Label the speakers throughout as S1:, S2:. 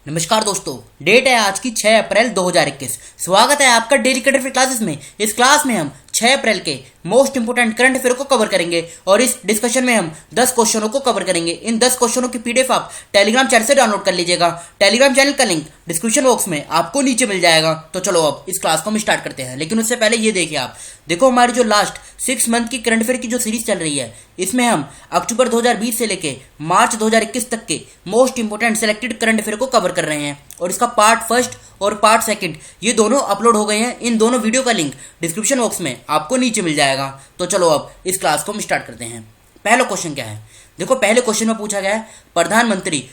S1: नमस्कार दोस्तों, डेट है आज की 6 अप्रैल 2021। स्वागत है आपका डेली करंट अफेयर क्लासेस में। इस क्लास में हम 6 अप्रैल के मोस्ट इंपोर्टेंट करंट अफेयर को कवर करेंगे और इस डिस्कशन में हम 10 क्वेश्चनों को कवर करेंगे। इन 10 क्वेश्चनों की पीडीएफ आप टेलीग्राम चैनल से डाउनलोड कर लीजिएगा। टेलीग्राम चैनल का लिंक डिस्क्रिप्शन बॉक्स में आपको नीचे मिल जाएगा। तो चलो अब इस क्लास को हम स्टार्ट करते हैं, लेकिन उससे पहले ये देखिए आप देखो हमारी जो लास्ट 6 मंथ की करंट अफेयर की जो सीरीज चल रही है, इसमें हम अक्टूबर 2020 से लेके मार्च 2021 तक के most important selected current affair को कवर कर रहे हैं और इसका पार्ट फर्स्ट और पार्ट सेकंड ये दोनों अपलोड हो गए हैं। इन दोनों वीडियो का लिंक डिस्क्रिप्शन बॉक्स में आपको नीचे मिल जाएगा। तो चलो अब इस क्लास को हम स्टार्ट करते हैं। पहला क्वेश्चन क्या है, देखो पहले क्वेश्चन में पूछा गया है प्रधानमंत्री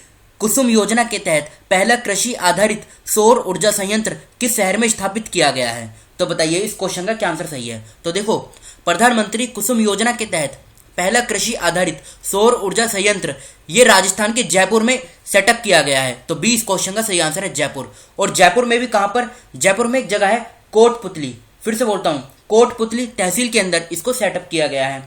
S1: कुसुम योजना के तहत पहला कृषि आधारित सौर ऊर्जा संयंत्र किस शहर में स्थापित किया गया है। तो बताइए इस क्वेश्चन का क्या आंसर सही है। तो देखो प्रधानमंत्री कुसुम योजना के तहत पहला कृषि आधारित सौर ऊर्जा संयंत्र ये राजस्थान के जयपुर में सेटअप किया गया है। तो 20 क्वेश्चन का सही आंसर है जयपुर। और जयपुर में भी कहां पर, जयपुर में एक जगह है कोटपुतली, फिर से बोलता हूं कोटपुतली तहसील के अंदर इसको सेटअप किया गया है।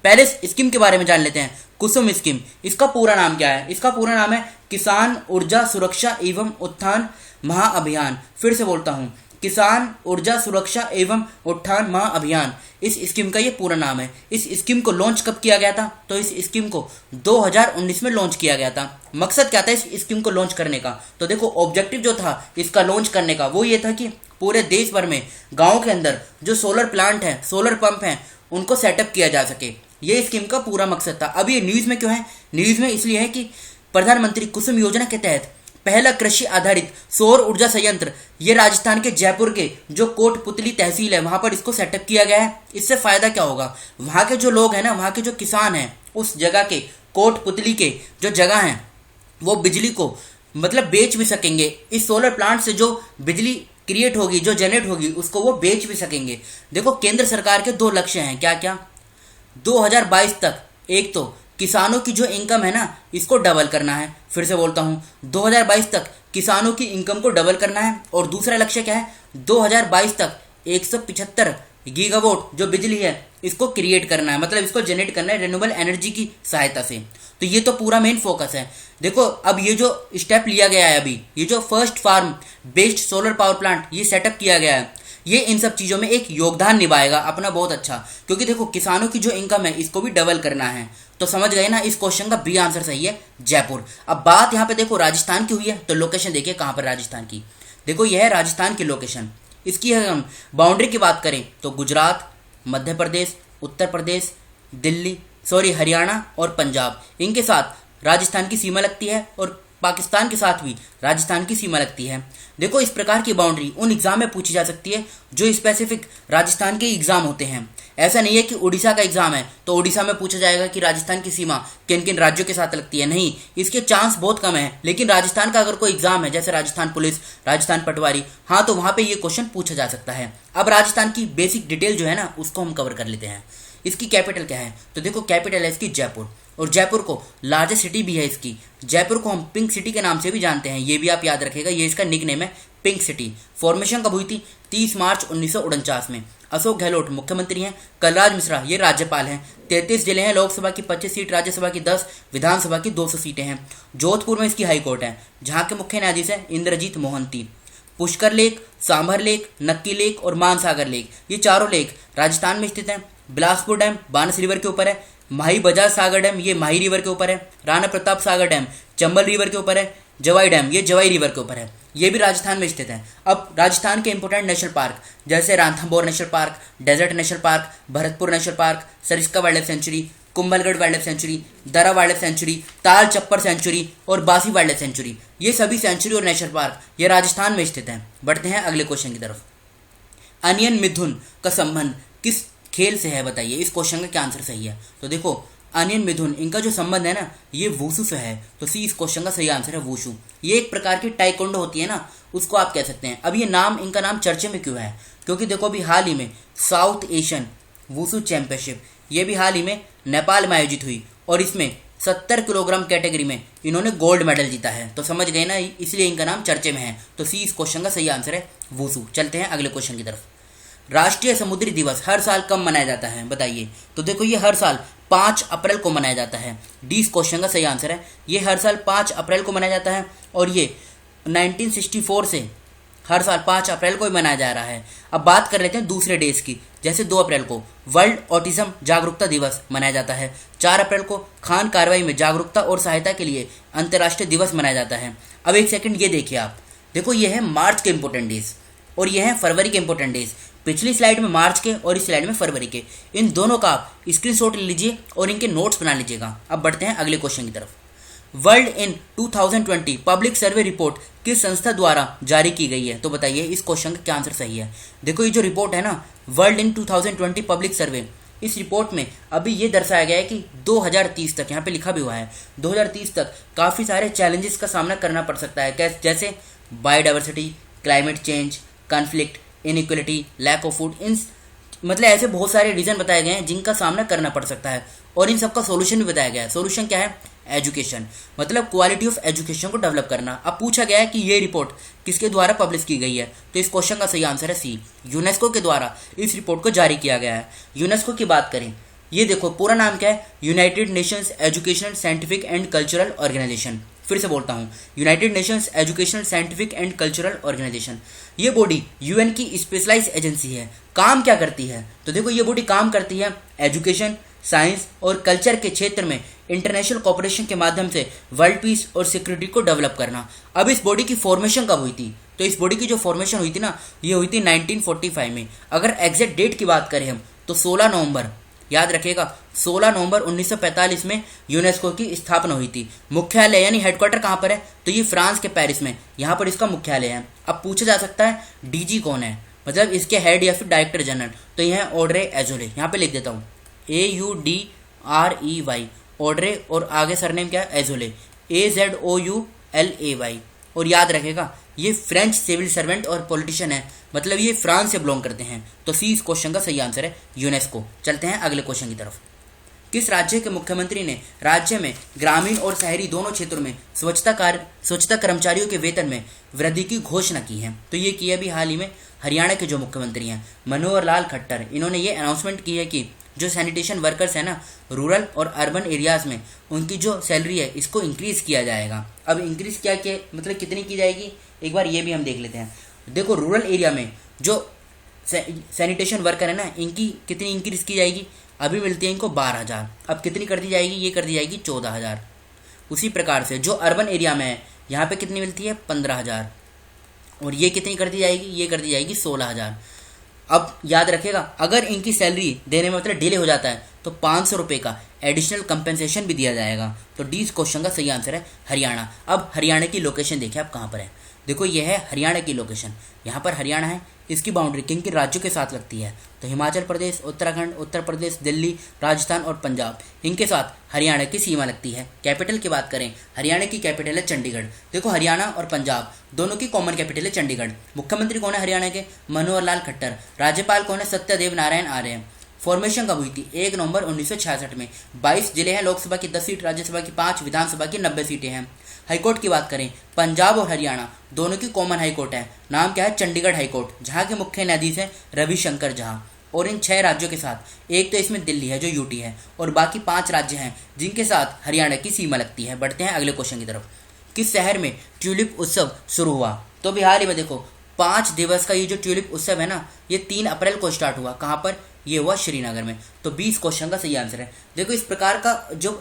S1: पहले स्कीम के बारे में जान लेते हैं। कुसुम स्कीम, इसका पूरा नाम क्या है। इसका पूरा नाम है किसान ऊर्जा सुरक्षा एवं उत्थान महाअभियान। फिर से बोलता हूं किसान ऊर्जा सुरक्षा एवं उत्थान महाअभियान, इस स्कीम का ये पूरा नाम है। इस स्कीम को लॉन्च कब किया गया था। तो इस स्कीम को 2019 में लॉन्च किया गया था। मकसद क्या था इस स्कीम को लॉन्च करने का। तो देखो ऑब्जेक्टिव जो था इसका लॉन्च करने का वो ये था कि पूरे देश भर में गाँव के अंदर जो सोलर प्लांट है, सोलर पंप है, उनको सेटअप किया जा सके। ये स्कीम का पूरा मकसद था। अब ये न्यूज में क्यों है, न्यूज में इसलिए है कि प्रधानमंत्री कुसुम योजना के तहत पहला कृषि आधारित सौर ऊर्जा संयंत्र ये राजस्थान के जयपुर के जो कोटपुतली तहसील है वहां पर इसको सेटअप किया गया है। इससे फायदा क्या होगा, वहां के जो लोग हैं ना, वहां के जो किसान हैं उस जगह के, कोटपुतली के जो जगह हैं, वो बिजली को मतलब बेच भी सकेंगे। इस सोलर प्लांट से जो बिजली क्रिएट होगी, जो जनरेट होगी, उसको वो बेच भी सकेंगे। देखो केंद्र सरकार के 2 लक्ष्य हैं, क्या क्या। 2022 तक एक तो किसानों की जो इनकम है ना इसको डबल करना है। फिर से बोलता हूं 2022 तक किसानों की इनकम को डबल करना है। और दूसरा लक्ष्य क्या है, 2022 तक 175 गीगावाट जो बिजली है इसको क्रिएट करना है, मतलब इसको जनरेट करना है रिन्यूएबल एनर्जी की सहायता से। तो ये तो पूरा मेन फोकस है। देखो अब ये जो स्टेप लिया गया है, अभी ये जो first farm based solar power plant ये सेटअप किया गया है, ये इन सब चीजों में एक योगदान निभाएगा अपना बहुत अच्छा। क्योंकि देखो किसानों की जो इनकम है इसको भी डबल करना है। तो समझ गए ना, इस क्वेश्चन का बी आंसर सही है जयपुर। अब बात यहाँ पे देखो राजस्थान की हुई है, तो लोकेशन देखिए कहाँ पर राजस्थान की। देखो यह है राजस्थान की लोकेशन। इसकी अगर हम बाउंड्री की बात करें तो गुजरात, मध्य प्रदेश, उत्तर प्रदेश, दिल्ली, हरियाणा और पंजाब, इनके साथ राजस्थान की सीमा लगती है और पाकिस्तान के साथ भी राजस्थान की सीमा लगती है। देखो इस प्रकार की बाउंड्री उन एग्जाम में पूछी जा सकती है जो स्पेसिफिक राजस्थान के एग्जाम होते हैं। ऐसा नहीं है कि उड़ीसा का एग्जाम है तो उड़ीसा में पूछा जाएगा कि राजस्थान की सीमा किन किन राज्यों के साथ लगती है। नहीं, इसके चांस बहुत कम है। लेकिन राजस्थान का अगर कोई एग्जाम है जैसे राजस्थान पुलिस, राजस्थान पटवारी, हाँ तो वहां पे ये क्वेश्चन पूछा जा सकता है। अब राजस्थान की बेसिक डिटेल जो है ना उसको हम कवर कर लेते हैं। इसकी कैपिटल क्या है, तो देखो कैपिटल है इसकी जयपुर, और जयपुर को लार्जेस्ट सिटी भी है इसकी। जयपुर को हम पिंक सिटी के नाम से भी जानते हैं, ये भी आप याद रखेगा, ये इसका निकनेम है पिंक सिटी। फॉर्मेशन कब हुई थी, 30 मार्च 1949 में। अशोक गहलोत मुख्यमंत्री हैं, कलराज मिश्रा ये राज्यपाल हैं। 33 जिले हैं, लोकसभा की 25 सीट, राज्यसभा की 10, विधानसभा की 200 सीटें हैं। जोधपुर में इसकी हाईकोर्ट है, जहाँ के मुख्य न्यायाधीश हैं इंद्रजीत मोहंती। पुष्कर लेक, सांभर लेक, नक्की लेक और मानसागर लेक, ये चारों लेक राजस्थान में स्थित हैं। बिलासपुर डैम बांस रिवर के ऊपर है। माही बजाज सागर डैम ये माही रिवर के ऊपर है। राणा प्रताप सागर डैम चंबल रिवर के ऊपर है। जवाई डैम ये जवाई रिवर के ऊपर है, ये भी राजस्थान में स्थित है। अब राजस्थान के इंपोर्टेंट नेशनल पार्क जैसे Ranthambore national park, desert national park, Bharatpur national park, Sariska wildlife sanctuary, Kumbhalgarh wildlife sanctuary, Darrah wildlife sanctuary, Tal Chhapar century और बासी वाइल्ड लाइफ सेंचुरी, ये सभी सेंचुरी और नेशनल पार्क ये राजस्थान में स्थित हैं। बढ़ते हैं अगले क्वेश्चन की तरफ। अनियन मिथुन का संबंध किस खेल से है, बताइए इस क्वेश्चन का क्या आंसर सही है। तो देखो अनियन मिथुन इनका जो संबंध है ना ये वुशु से है। तो सी इस क्वेश्चन का सही आंसर है वुशु। ये एक प्रकार की टाइकोंडो होती है ना, उसको आप कह सकते हैं। अब ये नाम, इनका नाम चर्चे में क्यों है, क्योंकि देखो अभी हाल ही में साउथ एशियन वुशु चैंपियनशिप ये भी हाल ही में नेपाल में आयोजित हुई और इसमें 70 किलोग्राम कैटेगरी में इन्होंने गोल्ड मेडल जीता है। तो समझ गए ना, इसलिए इनका नाम चर्चे में है। तो सी इस क्वेश्चन का सही आंसर है वुशु। चलते हैं अगले क्वेश्चन की तरफ। राष्ट्रीय समुद्री दिवस हर साल कब मनाया जाता है, बताइए। तो देखो ये हर साल 5 अप्रैल को मनाया जाता है। डी इस क्वेश्चन का सही आंसर है। ये हर साल 5 अप्रैल को मनाया जाता है और ये 1964 से हर साल 5 अप्रैल को ही मनाया जा रहा है। अब बात कर लेते हैं दूसरे डेज की। जैसे 2 अप्रैल को वर्ल्ड ऑटिज्म जागरूकता दिवस मनाया जाता है। 4 अप्रैल को खान कार्रवाई में जागरूकता और सहायता के लिए अंतर्राष्ट्रीय दिवस मनाया जाता है। अब एक सेकंड ये देखिए आप, देखो ये है मार्च के इंपॉर्टेंट डेज और ये है फरवरी के इंपॉर्टेंट डेज। पिछली स्लाइड में मार्च के और इस स्लाइड में फरवरी के, इन दोनों का आप स्क्रीनशॉट ले लीजिए और इनके नोट्स बना लीजिएगा। अब बढ़ते हैं अगले क्वेश्चन की तरफ। World in 2020 public survey report किस संस्था द्वारा जारी की गई है? तो बताइए इस क्वेश्चन का क्या आंसर सही है। देखो ये जो रिपोर्ट है ना, वर्ल्ड इन 2020 पब्लिक सर्वे, इस रिपोर्ट में अभी ये दर्शाया गया है कि 2030 तक, यहाँ पे लिखा भी हुआ है 2030 तक काफ़ी सारे चैलेंजेस का सामना करना पड़ सकता है, जैसे biodiversity, climate change, conflict, inequality, lack of food. इन मतलब ऐसे बहुत सारे रीजन बताए गए हैं जिनका सामना करना पड़ सकता है और इन सबका सोल्यूशन भी बताया गया है। सोल्यूशन क्या है? एजुकेशन, मतलब क्वालिटी ऑफ एजुकेशन को डेवलप करना। अब पूछा गया है कि ये रिपोर्ट किसके द्वारा पब्लिश की गई है, तो इस क्वेश्चन का सही आंसर है सी, यूनेस्को के द्वारा इस रिपोर्ट को जारी किया गया है। यूनेस्को की बात करें, ये देखो पूरा नाम क्या है, United Nations Educational Scientific and Cultural Organization. फिर से बोलता हूँ, United Nations Educational Scientific and Cultural Organization. ये बॉडी यूएन की स्पेशलाइज एजेंसी है। काम क्या करती है? तो देखो ये बॉडी काम करती है एजुकेशन, साइंस और कल्चर के क्षेत्र में इंटरनेशनल कोऑपरेशन के माध्यम से वर्ल्ड पीस और सिक्योरिटी को डेवलप करना। अब इस बॉडी की फॉर्मेशन कब हुई थी? तो इस बॉडी की जो फॉर्मेशन हुई थी ना, ये हुई थी 1945 में। अगर एग्जैक्ट डेट की बात करें हम तो 16 नवंबर, याद रखिएगा 16 नवंबर 1945 में यूनेस्को की स्थापना हुई थी। मुख्यालय यानी हेडक्वार्टर कहाँ पर है? तो ये फ्रांस के पेरिस में, यहाँ पर इसका मुख्यालय है। अब पूछा जा सकता है डीजी कौन है, मतलब इसके हेड या फिर डायरेक्टर जनरल, तो यह है ऑड्रे एजोले। यहाँ पे लिख देता हूँ AUDREY, ऑड्रे, और आगे सरनेम क्या है? Azoulay, AZOULAY। और याद रखेगा ये फ्रेंच सिविल सर्वेंट और पॉलिटिशियन है, मतलब ये फ्रांस से बिलोंग करते हैं। तो सी इस क्वेश्चन का सही आंसर है यूनेस्को। चलते हैं अगले क्वेश्चन की तरफ। किस राज्य के मुख्यमंत्री ने राज्य में ग्रामीण और शहरी दोनों क्षेत्रों में स्वच्छता कर्मचारियों के वेतन में वृद्धि की घोषणा की है? तो ये की अभी हाल ही में हरियाणा के जो मुख्यमंत्री हैं मनोहर लाल खट्टर, इन्होंने ये अनाउंसमेंट की है कि जो सैनिटेशन वर्कर्स है ना, रूरल और अर्बन एरियाज में, उनकी जो सैलरी है इसको इंक्रीज किया जाएगा। अब इंक्रीज क्या के मतलब कितनी की जाएगी, एक बार ये भी हम देख लेते हैं। देखो रूरल एरिया में जो सैनिटेशन वर्कर है ना, इनकी कितनी इंक्रीज की जाएगी? अभी मिलती है इनको 12,000, अब कितनी कर दी जाएगी? ये कर दी जाएगी 14,000। उसी प्रकार से जो अर्बन एरिया में है यहाँ पे कितनी मिलती है? 15,000, और ये कितनी कर दी जाएगी? ये कर दी जाएगी 16,000। अब याद रखेगा अगर इनकी सैलरी देने में मतलब डिले हो जाता है तो 500 रुपये का एडिशनल कंपेंसेशन भी दिया जाएगा। तो डी इस क्वेश्चन का सही आंसर है हरियाणा। अब हरियाणा की लोकेशन देखिए आप कहाँ पर है। देखो ये है हरियाणा की लोकेशन, यहाँ पर हरियाणा है। इसकी बाउंड्री किन किन राज्यों के साथ लगती है? तो हिमाचल प्रदेश, उत्तराखंड, उत्तर प्रदेश, दिल्ली, राजस्थान और पंजाब, इनके साथ हरियाणा की सीमा लगती है। कैपिटल की बात करें, हरियाणा की कैपिटल है चंडीगढ़। देखो हरियाणा और पंजाब दोनों की कॉमन कैपिटल है चंडीगढ़। मुख्यमंत्री कौन है हरियाणा के? मनोहर लाल खट्टर। राज्यपाल कौन है? सत्यदेव नारायण आर्य। फॉर्मेशन कब हुई थी? 1 नवंबर 1966 में। 22 जिले हैं, लोकसभा की 10 सीट, राज्यसभा की 5, विधानसभा की 90 सीटें हैं। हाईकोर्ट की बात करें, पंजाब और हरियाणा दोनों की कॉमन हाईकोर्ट है। नाम क्या है? चंडीगढ़ हाईकोर्ट, जहाँ के मुख्य न्यायाधीश हैं रविशंकर झा। और इन 6 राज्यों के साथ एक तो इसमें दिल्ली है जो यूटी है, और बाकी 5 राज्य हैं जिनके साथ हरियाणा की सीमा लगती है। बढ़ते हैं अगले क्वेश्चन की तरफ। किस शहर में ट्यूलिप उत्सव शुरू हुआ? तो बिहार ही में देखो 5 दिवस का ये जो ट्यूलिप उत्सव है ना, ये 3 अप्रैल को स्टार्ट हुआ। कहाँ पर? ये हुआ श्रीनगर में। तो 20 क्वेश्चन का सही आंसर है। देखो इस प्रकार का जो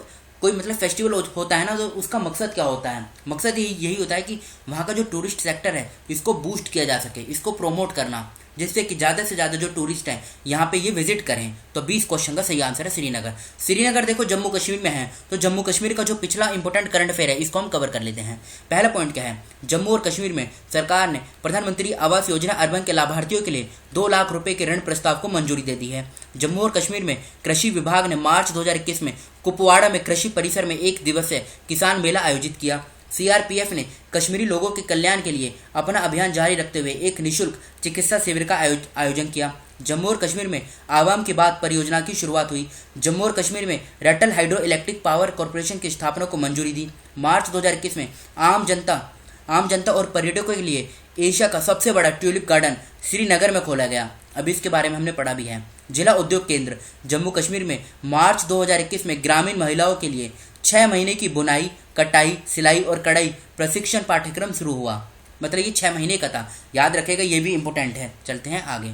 S1: कोई मतलब फेस्टिवल होता है ना, तो उसका मकसद क्या होता है? मकसद यही होता है कि वहाँ का जो टूरिस्ट सेक्टर है इसको बूस्ट किया जा सके, इसको प्रोमोट करना, जिससे कि ज़्यादा से ज़्यादा जो टूरिस्ट हैं यहाँ पे ये विजिट करें। तो 20 क्वेश्चन का सही आंसर है श्रीनगर। श्रीनगर देखो जम्मू कश्मीर में है, तो जम्मू कश्मीर का जो पिछला इंपॉर्टेंट करंट अफेयर है इसको हम कवर कर लेते हैं। पहला पॉइंट क्या है? जम्मू और कश्मीर में सरकार ने प्रधानमंत्री आवास योजना अर्बन के लाभार्थियों के लिए 2 लाख रुपए के ऋण प्रस्ताव को मंजूरी दे दी है। जम्मू और कश्मीर में कृषि विभाग ने मार्च 2021 में कुपवाड़ा में कृषि परिसर में 1 दिवसीय किसान मेला आयोजित किया। सीआरपीएफ ने कश्मीरी लोगों के कल्याण के लिए अपना अभियान जारी रखते हुए एक निःशुल्क चिकित्सा शिविर का आयोजन किया। जम्मू और कश्मीर में आवाम की बात परियोजना की शुरुआत हुई। जम्मू और कश्मीर में Ratle hydro electric power corporation की स्थापना को मंजूरी दी। मार्च 2021 में आम जनता और पर्यटकों के लिए एशिया का सबसे बड़ा ट्यूलिप गार्डन श्रीनगर में खोला गया। अभी इसके बारे में हमने पढ़ा भी है। जिला उद्योग केंद्र जम्मू कश्मीर में मार्च 2021 में ग्रामीण महिलाओं के लिए 6 महीने की बुनाई, कटाई, सिलाई और कढ़ाई प्रशिक्षण पाठ्यक्रम शुरू हुआ। मतलब ये 6 महीने का था, याद रखेगा, ये भी इंपॉर्टेंट है। चलते हैं आगे।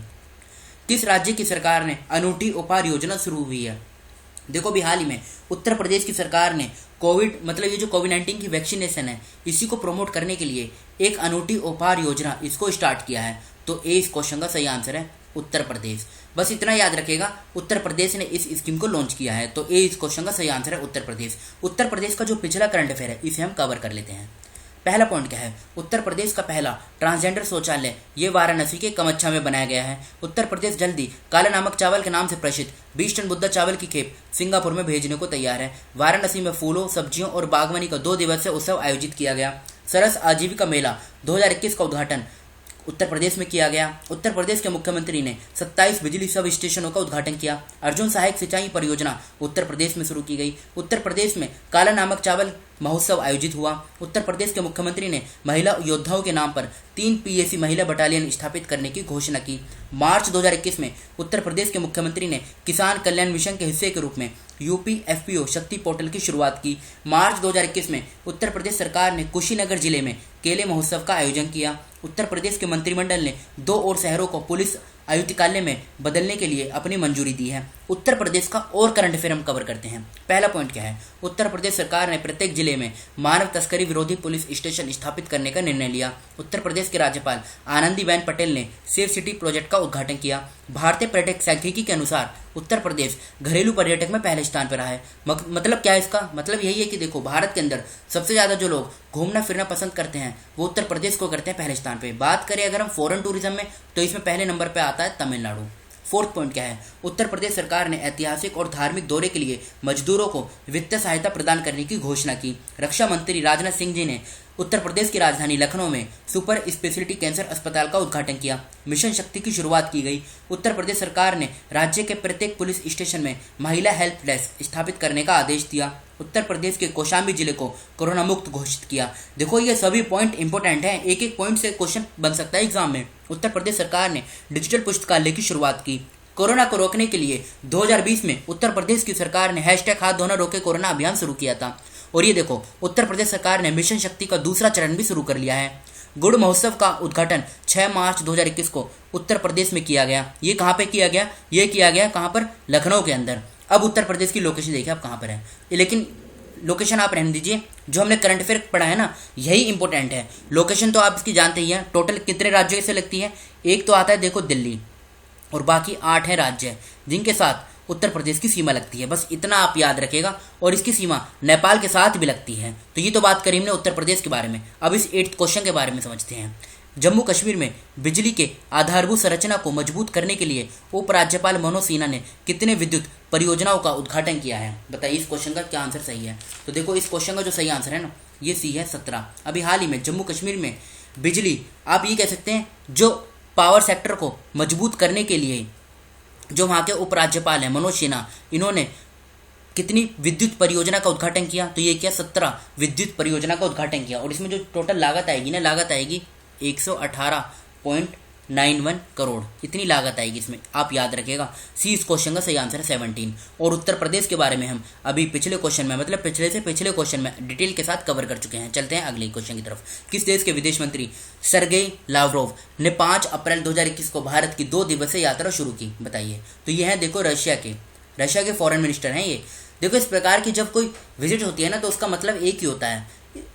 S1: किस राज्य की सरकार ने अनूठी उपहार योजना शुरू हुई है? देखो अभी हाल ही में उत्तर प्रदेश की सरकार ने कोविड मतलब ये जो कोविड-19 की वैक्सीनेशन है इसी को प्रमोट करने के लिए एक अनूठी उपहार योजना इसको स्टार्ट किया है। तो ए इस क्वेश्चन का सही आंसर है उत्तर प्रदेश। बस इतना याद रखेगा, उत्तर प्रदेश ने इस स्कीम को लॉन्च किया है। तो ए इस क्वेश्चन का सही आंसर है उत्तर प्रदेश। उत्तर प्रदेश का जो पिछला करंट अफेयर है इसे हम कवर कर लेते हैं। पहला पॉइंट क्या है? उत्तर प्रदेश का पहला ट्रांसजेंडर शौचालय ये वाराणसी के कमच्छा में बनाया गया है। उत्तर प्रदेश जल्दी काला नमक चावल के नाम से प्रसिद्ध 20 टन बुद्धा चावल की खेप सिंगापुर में भेजने को तैयार है। वाराणसी में फूलों, सब्जियों और बागवानी का 2 दिवसीय उत्सव आयोजित किया गया। सरस आजीविका मेला 2021 का उद्घाटन उत्तर प्रदेश में किया गया। उत्तर प्रदेश के मुख्यमंत्री ने 27 बिजली सब स्टेशनों का उद्घाटन किया। अर्जुन सहायक सिंचाई परियोजना उत्तर प्रदेश में शुरू की गई। उत्तर प्रदेश में काला नमक चावल महोत्सव आयोजित हुआ। उत्तर प्रदेश के मुख्यमंत्री ने महिला योद्धाओं के नाम पर 3 पीएसी महिला बटालियन स्थापित करने की घोषणा की। मार्च 2021 में उत्तर प्रदेश के मुख्यमंत्री ने किसान कल्याण मिशन के हिस्से के रूप में यूपी एफपीओ शक्ति पोर्टल की शुरुआत की। मार्च 2021 में उत्तर प्रदेश सरकार ने कुशीनगर जिले में केले महोत्सव का आयोजन किया। उत्तर प्रदेश के मंत्रिमंडल ने 2 और शहरों को पुलिस आयुक्तालय में बदलने के लिए अपनी मंजूरी दी है। उत्तर प्रदेश का और करंट अफेयर हम कवर करते हैं। पहला पॉइंट क्या है? उत्तर प्रदेश सरकार ने प्रत्येक जिले में मानव तस्करी विरोधी पुलिस स्टेशन स्थापित करने का निर्णय लिया। उत्तर प्रदेश के राज्यपाल आनंदीबेन पटेल ने सेफ सिटी प्रोजेक्ट का उद्घाटन किया। भारतीय पर्यटक सांख्यिकी के अनुसार उत्तर प्रदेश घरेलू पर्यटक में पहले स्थान पर रहा है। मतलब क्या है इसका? मतलब यही है कि देखो भारत के अंदर सबसे ज्यादा जो लोग घूमना फिरना पसंद करते हैं वो उत्तर प्रदेश को करते हैं पहले स्थान पे। बात करें अगर हम फॉरेन टूरिज्म में तो इसमें पहले नंबर पे आता है तमिलनाडु। फोर्थ पॉइंट क्या है? उत्तर प्रदेश सरकार ने ऐतिहासिक और धार्मिक दौरे के लिए मजदूरों को वित्तीय सहायता प्रदान करने की घोषणा की। रक्षा मंत्री राजनाथ सिंह जी ने उत्तर प्रदेश की राजधानी लखनऊ में सुपर स्पेशलिटी कैंसर अस्पताल का उद्घाटन किया। मिशन शक्ति की शुरुआत की गई। उत्तर प्रदेश सरकार ने राज्य के प्रत्येक पुलिस स्टेशन में महिला हेल्प डेस्क स्थापित करने का आदेश दिया। उत्तर प्रदेश के कौशाम्बी जिले को कोरोना मुक्त घोषित किया। देखो ये सभी पॉइंट इंपॉर्टेंट हैं, एक एक पॉइंट से क्वेश्चन बन सकता है एग्जाम में। उत्तर प्रदेश सरकार ने डिजिटल पुस्तकालय की शुरुआत की। कोरोना को रोकने के लिए 2020 में उत्तर प्रदेश की सरकार ने हाथ धोना रोके कोरोना अभियान शुरू किया था। और ये देखो उत्तर प्रदेश सरकार ने मिशन शक्ति का दूसरा चरण भी शुरू कर लिया है। गुड़ महोत्सव का उद्घाटन 6 मार्च 2021 को उत्तर प्रदेश में किया गया। ये कहाँ पे किया गया? ये किया गया कहाँ पर? लखनऊ के अंदर। अब उत्तर प्रदेश की लोकेशन देखिए आप कहाँ पर है, लेकिन लोकेशन आप रहने दीजिए, जो हमने करंट अफेयर पढ़ा है ना यही इंपॉर्टेंट है। लोकेशन तो आप इसकी जानते ही हैं। टोटल कितने राज्यों से लगती है? एक तो आता है देखो दिल्ली, और बाकी 8 है राज्य जिनके साथ उत्तर प्रदेश की सीमा लगती है। बस इतना आप याद रखेगा। और इसकी सीमा नेपाल के साथ भी लगती है। तो ये तो बात करी हमने उत्तर प्रदेश के बारे में। अब इस 8th क्वेश्चन के बारे में समझते हैं। जम्मू कश्मीर में बिजली के आधारभूत संरचना को मजबूत करने के लिए उपराज्यपाल मनोज सिन्हा ने कितने विद्युत परियोजनाओं का उद्घाटन किया है? बताइए इस क्वेश्चन का क्या आंसर सही है? तो देखो इस क्वेश्चन का जो सही आंसर है ना ये सी है 17। अभी हाल ही में जम्मू कश्मीर में बिजली, आप ये कह सकते हैं जो पावर सेक्टर को मजबूत करने के लिए जो वहाँ के उपराज्यपाल हैं मनोज सिन्हा, इन्होंने कितनी विद्युत परियोजना का उद्घाटन किया? तो ये क्या 17 विद्युत परियोजना का उद्घाटन किया। और इसमें जो टोटल लागत आएगी ना, लागत आएगी 118.91 करोड़, इतनी लागत आएगी इसमें, आप याद रखिएगा। सी इस क्वेश्चन का सही आंसर है 17। और उत्तर प्रदेश के बारे में हम अभी पिछले क्वेश्चन में मतलब पिछले से पिछले क्वेश्चन में डिटेल के साथ कवर कर चुके हैं। चलते हैं अगले क्वेश्चन की तरफ। किस देश के विदेश मंत्री सर्गेई लावरोव ने 5 अप्रैल 2021 को भारत की 2 दिवसीय यात्रा शुरू की? बताइए। तो ये है देखो रशिया के फॉरेन मिनिस्टर हैं ये। देखो इस प्रकार की जब कोई विजिट होती है ना तो उसका मतलब एक ही होता है,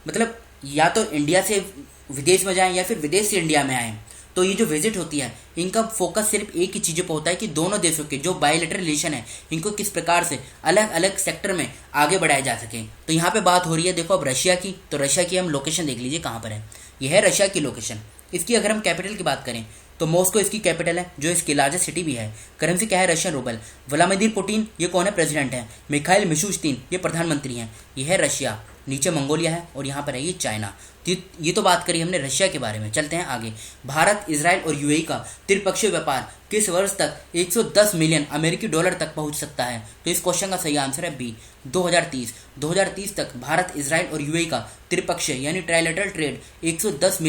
S1: मतलब या तो इंडिया से विदेश में जाएं या फिर विदेश से इंडिया में आएँ। तो ये जो विजिट होती है इनका फोकस सिर्फ एक ही चीज़ों पर होता है कि दोनों देशों के जो बायलैटरल रिलेशन है इनको किस प्रकार से अलग अलग सेक्टर में आगे बढ़ाया जा सके। तो यहाँ पे बात हो रही है देखो अब रशिया की। तो रशिया की हम लोकेशन देख लीजिए कहाँ पर है। यह है रशिया की लोकेशन। इसकी अगर हम कैपिटल की बात करें तो मॉस्को इसकी कैपिटल है, जो इसकी लार्जेस्ट सिटी भी है। करेंसी क्या है? Russian rouble. व्लादिमीर पुतिन ये कौन है? प्रेसिडेंट है। मिखाइल मिशुस्तिन ये प्रधानमंत्री हैं। यह है रशिया। नीचे मंगोलिया है और यहाँ पर है ये चाइना। ये तो बात करी हमने रशिया के बारे में। चलते हैं आगे। भारत, इजराइल और यूएई का त्रिपक्षीय व्यापार किस वर्ष तक 110 मिलियन अमेरिकी डॉलर तक पहुंच सकता है? तो इस क्वेश्चन का सही आंसर है बी 2030 तक भारत, इजराइल और यूएई का त्रिपक्षीय यानी ट्राइलेटरल ट्रेड 110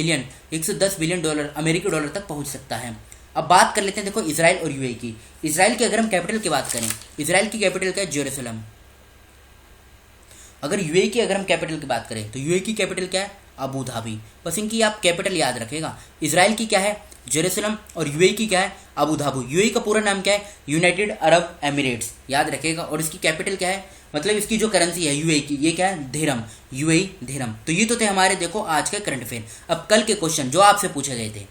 S1: बिलियन डॉलर अमेरिकी डॉलर तक पहुंच सकता है। अब बात कर लेते हैं देखो इजराइल और यूएई की। इजराइल की अगर हम कैपिटल की बात करें, इजराइल की कैपिटल क्या है? जेरूसलम। अगर यूएई की अगर हम कैपिटल की बात करें तो यूएई की कैपिटल क्या है? Abu Dhabi. बस इनकी आप कैपिटल याद रखेगा। इजराइल की क्या है? जेरूसलम। और यूएई की क्या है? Abu Dhabi. यूएई का पूरा नाम क्या है? यूनाइटेड अरब एमिरेट्स, याद रखेगा। और इसकी कैपिटल क्या है? मतलब इसकी जो करेंसी है यूएई की, ये क्या है? दिरहम, यूएई दिरहम। तो ये तो थे हमारे देखो आज के करंट अफेयर। अब कल के क्वेश्चन जो आपसे पूछे गए थे,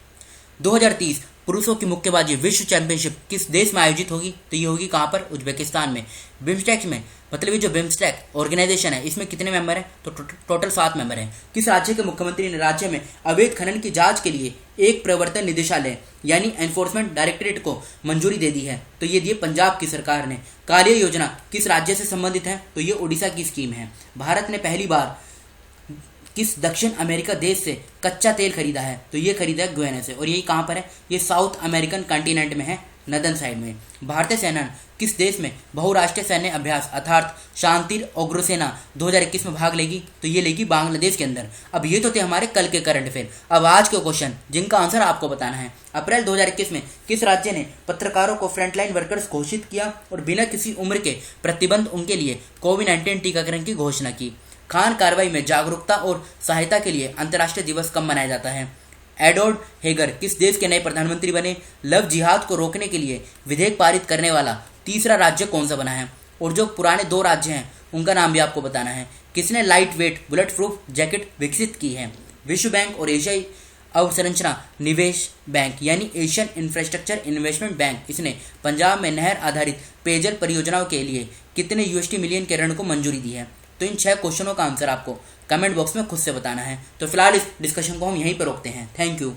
S1: 2030 पुरुषों की मुक्केबाजी विश्व चैंपियनशिप किस देश में आयोजित होगी? तो ये होगी कहाँ पर? उज्बेकिस्तान में। बिम्स्टेक में, मतलब ये जो बिम्स्टेक ऑर्गेनाइजेशन है, इसमें कितने मेंबर हैं? तो टोटल 7 मेंबर हैं। किस राज्य के मुख्यमंत्री ने राज्य में अवैध खनन की जांच के लिए एक प्रवर्तन निदेशालय यानी एनफोर्समेंट डायरेक्टरेट को मंजूरी दे दी है? तो ये दिए पंजाब की सरकार ने। कालिया योजना किस राज्य से संबंधित है? तो ये उड़ीसा की स्कीम है। भारत ने पहली बार किस दक्षिण अमेरिका देश से कच्चा तेल खरीदा है? तो ये खरीदा है गुयाना से। और यही कहाँ पर है? ये साउथ अमेरिकन कॉन्टिनेंट में है, नदन साइड में। भारतीय सेना किस देश में बहुराष्ट्रीय सैन्य अभ्यास अर्थात शांति अग्रसेना 2021 में भाग लेगी? तो ये लेगी बांग्लादेश के अंदर। अब ये तो थे हमारे कल के करंट अफेयर। अब आज के क्वेश्चन जिनका आंसर आपको बताना है। अप्रैल 2021 में किस राज्य ने पत्रकारों को फ्रंटलाइन वर्कर्स घोषित किया और बिना किसी उम्र के प्रतिबंध उनके लिए कोविड-19 टीकाकरण की घोषणा की? खान कार्रवाई में जागरूकता और सहायता के लिए अंतर्राष्ट्रीय दिवस कब मनाया जाता है? एडवर्ड हेगर किस देश के नए प्रधानमंत्री बने? लव जिहाद को रोकने के लिए विधेयक पारित करने वाला तीसरा राज्य कौन सा बना है? और जो पुराने 2 राज्य हैं उनका नाम भी आपको बताना है। किसने light weight bullet proof jacket विकसित की है? विश्व बैंक और एशियाई अवसंरचना निवेश बैंक यानी एशियन इंफ्रास्ट्रक्चर इन्वेस्टमेंट बैंक, इसने पंजाब में नहर आधारित पेयजल परियोजनाओं के लिए कितने यूएसडी मिलियन के ऋण को मंजूरी दी है? तो इन 6 क्वेश्चनों का आंसर आपको कमेंट बॉक्स में खुद से बताना है। तो फिलहाल इस डिस्कशन को हम यहीं पर रोकते हैं। Thank you.